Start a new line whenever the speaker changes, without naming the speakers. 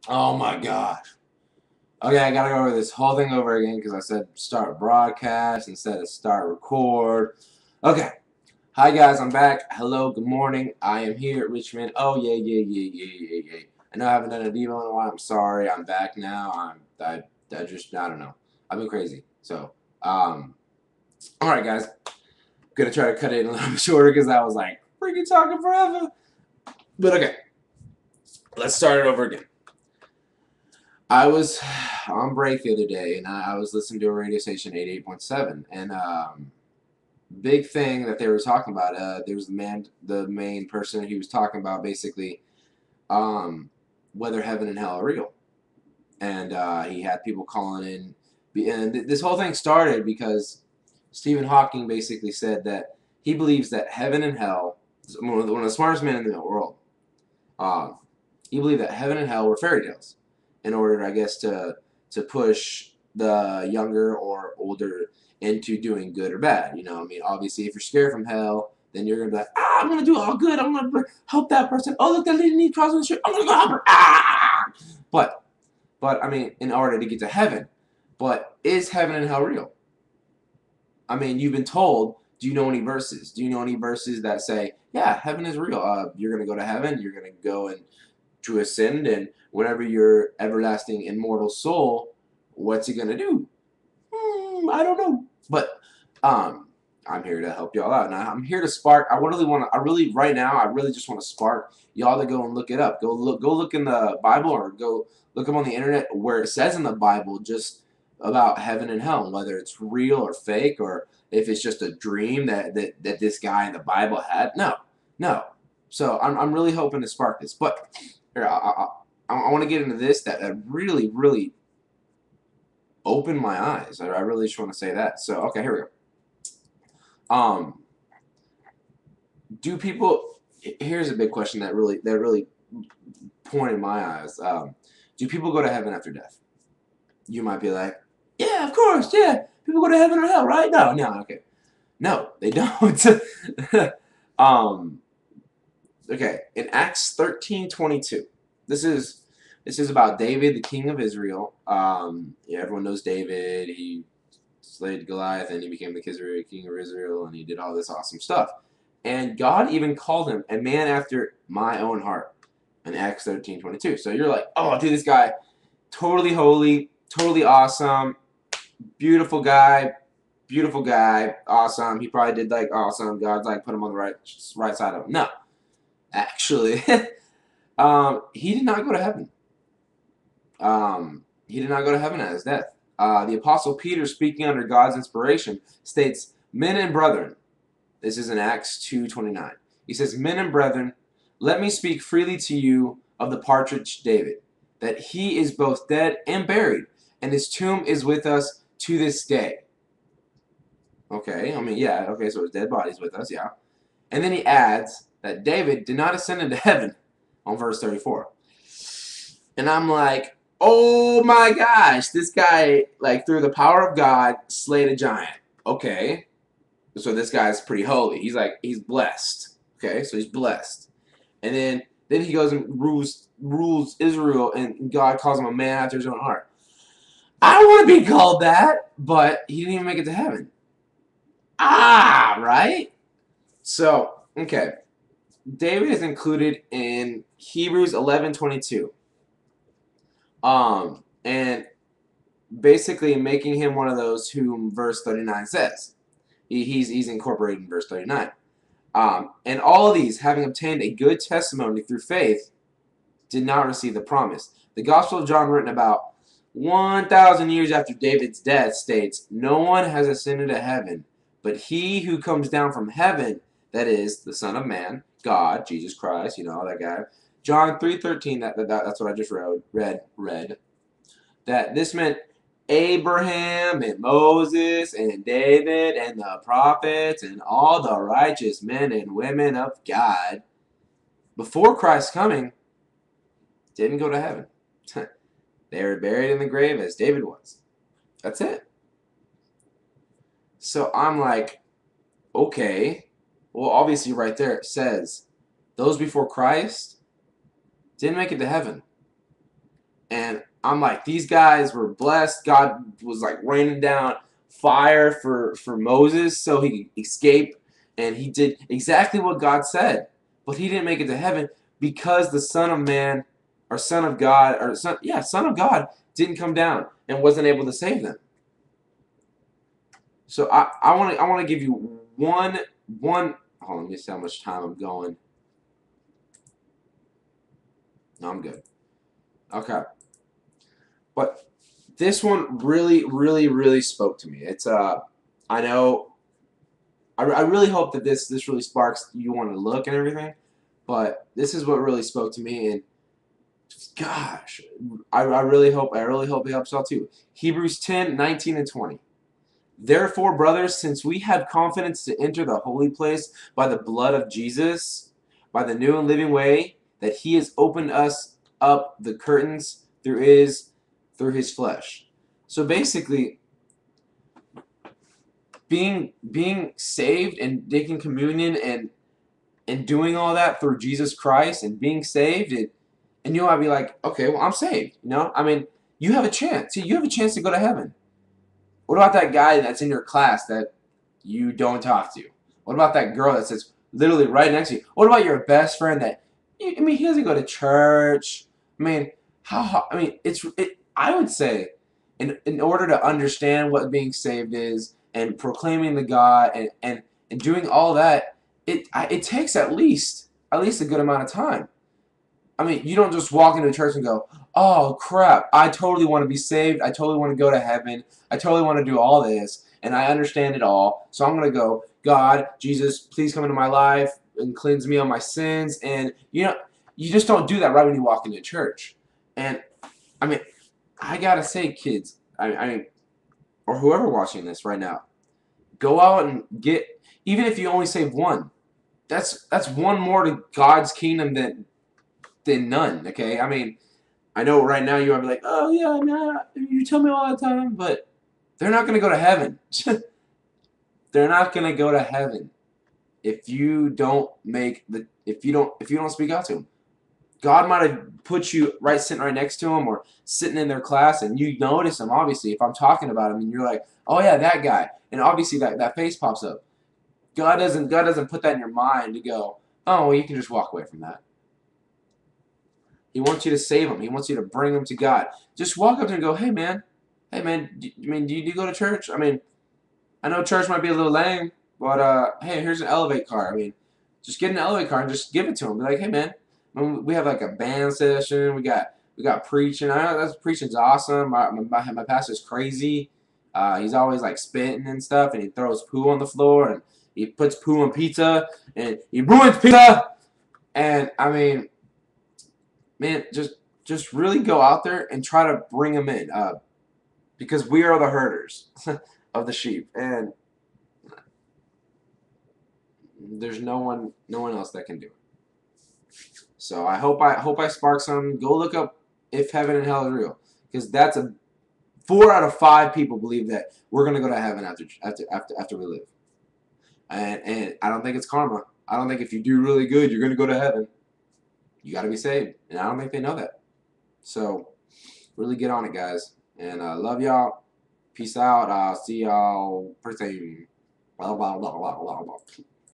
Oh my god. Okay, I gotta go over this whole thing over again because I said start broadcast instead of start record. Okay. Hi guys, I'm back. Hello, good morning. I am here at Richmond. Oh yeah, yeah, yeah, yeah, yeah, yeah. I know I haven't done a Devo in a while. I'm sorry. I'm back now. I don't know. I've been crazy. So, alright guys. Gonna try to cut it in a little bit shorter because I was like freaking talking forever. But okay, let's start it over again. I was on break the other day, and I was listening to a radio station, 88.7, and big thing that they were talking about. There was the main person. He was talking about basically um, whether heaven and hell are real, and he had people calling in. And this whole thing started because Stephen Hawking basically said that he believes that heaven and hell, one of the smartest men in the world, uh, he believed that heaven and hell were fairy tales in order, I guess, to push the younger or older into doing good or bad. You know, I mean, obviously, if you're scared from hell, then you're gonna be like, I'm gonna do all good. I'm gonna help that person. Oh, look, that lady needs crossing the street. I'm gonna go help her. But, I mean, in order to get to heaven, but is heaven and hell real? I mean, you've been told. Do you know any verses? Do you know any verses that say, yeah, heaven is real? You're gonna go to heaven. You're gonna go and to ascend, and whenever your everlasting immortal soul, what's he gonna do? I don't know. But um, I'm here to help y'all out, and I'm here to spark. I really want to. I really right now. I really just want to spark y'all to go and look it up. Go look in the Bible, or go look up on the internet where it says in the Bible just about heaven and hell, whether it's real or fake, or if it's just a dream that this guy in the Bible had. No, no. So I'm really hoping to spark this, but here, I want to get into this that really, really opened my eyes. I really just want to say that. So, okay, here we go. Do people? Here's a big question that really pointed my eyes. Do people go to heaven after death? You might be like, yeah, of course, yeah. People go to heaven or hell, right? No, no, okay, no, they don't. um, okay, in Acts 13:22, this is this is about David, the king of Israel. Yeah, everyone knows David. He slayed Goliath, and he became the king of Israel, and he did all this awesome stuff. And God even called him a man after my own heart in Acts 13:22. So you're like, oh, dude, this guy, totally holy, totally awesome, beautiful guy, awesome. He probably did like awesome. God's like put him on the right side of him. No, actually, he did not go to heaven. He did not go to heaven at his death. The Apostle Peter, speaking under God's inspiration, states, "Men and brethren," this is in Acts 2:29. He says, "Men and brethren, let me speak freely to you of the partridge David, that he is both dead and buried, and his tomb is with us to this day." Okay, I mean, yeah, okay, so his dead body's with us, yeah. And then he adds that David did not ascend into heaven on verse 34. And I'm like, oh my gosh, this guy, like, through the power of God, slayed a giant. Okay, so this guy's pretty holy. He's like, he's blessed. Okay, so he's blessed. And then he goes and rules Israel, and God calls him a man after his own heart. I don't want to be called that, but he didn't even make it to heaven. Right? So, okay. David is included in Hebrews 11:22. And basically making him one of those whom verse 39 says. He's incorporated in verse 39. And all of these, having obtained a good testimony through faith, did not receive the promise. The Gospel of John, written about 1,000 years after David's death, states, "No one has ascended to heaven, but he who comes down from heaven, that is, the Son of Man, God, Jesus Christ, you know, that guy." John 3:13, that's what I just read. That this meant Abraham and Moses and David and the prophets and all the righteous men and women of God before Christ's coming didn't go to heaven. They were buried in the grave as David was. That's it. So I'm like, okay, well, obviously, right there it says those before Christ didn't make it to heaven. And I'm like, these guys were blessed. God was like raining down fire for Moses so he could escape. And he did exactly what God said. But he didn't make it to heaven because the Son of Man, or Son of God, or Son of God didn't come down and wasn't able to save them. So I want to give you one. Hold on, let me see how much time I'm going. No, I'm good. Okay. But this one really spoke to me. It's I know I really hope that this really sparks you want to look and everything. But this is what really spoke to me, and gosh, I really hope it helps y'all too. Hebrews 10:19 and 20. Therefore, brothers, since we have confidence to enter the holy place by the blood of Jesus, by the new and living way that he has opened us up the curtains through his flesh. So basically, being saved and taking communion and doing all that through Jesus Christ and being saved, and you might be like, okay, well, I'm saved. I mean, you have a chance. See, you have a chance to go to heaven. What about that guy that's in your class that you don't talk to? What about that girl that sits literally right next to you? What about your best friend that, I mean, he doesn't go to church? I mean, I mean, I would say, in order to understand what being saved is and proclaiming the God and doing all that, it takes at least a good amount of time. I mean, you don't just walk into a church and go, oh, crap, I totally want to be saved. I totally want to go to heaven. I totally want to do all this, and I understand it all. So I'm going to go, God, Jesus, please come into my life and cleanse me of my sins. And, you just don't do that right when you walk into church. And, I mean, I got to say, kids, I mean, or whoever watching this right now, go out and get, even if you only save one, that's one more to God's kingdom than none, okay? I mean, I know right now you might be like, oh, yeah, nah, you tell me all the time, but they're not going to go to heaven. They're not going to go to heaven if you don't if you don't speak out to them. God might have put you sitting right next to them or sitting in their class, and you notice them, obviously, if I'm talking about him, and you're like, oh, yeah, that guy, and obviously that face pops up. God doesn't put that in your mind to go, oh, well, you can just walk away from that. He wants you to save them. He wants you to bring them to God. Just walk up to him and go, hey man, do you go to church? I mean, I know church might be a little lame, but hey, here's an Elevate card. I mean, just get an Elevate card and just give it to him. Be like, hey man, we have like a band session. We got preaching. I know that's preaching's awesome. My pastor's crazy. He's always like spitting and stuff, and he throws poo on the floor, and he puts poo on pizza, and he ruins pizza. And I mean, man, just really go out there and try to bring them in, because we are the herders of the sheep, and there's no one else that can do it. So I hope I spark some. Go look up if heaven and hell is real, because that's a 4 out of 5 people believe that we're gonna go to heaven after we live, and I don't think it's karma. I don't think if you do really good, you're gonna go to heaven. You got to be saved, and I don't think they know that. So really get on it, guys. And love y'all. Peace out. See y'all pretty soon. Blah, blah, blah, blah, blah, blah.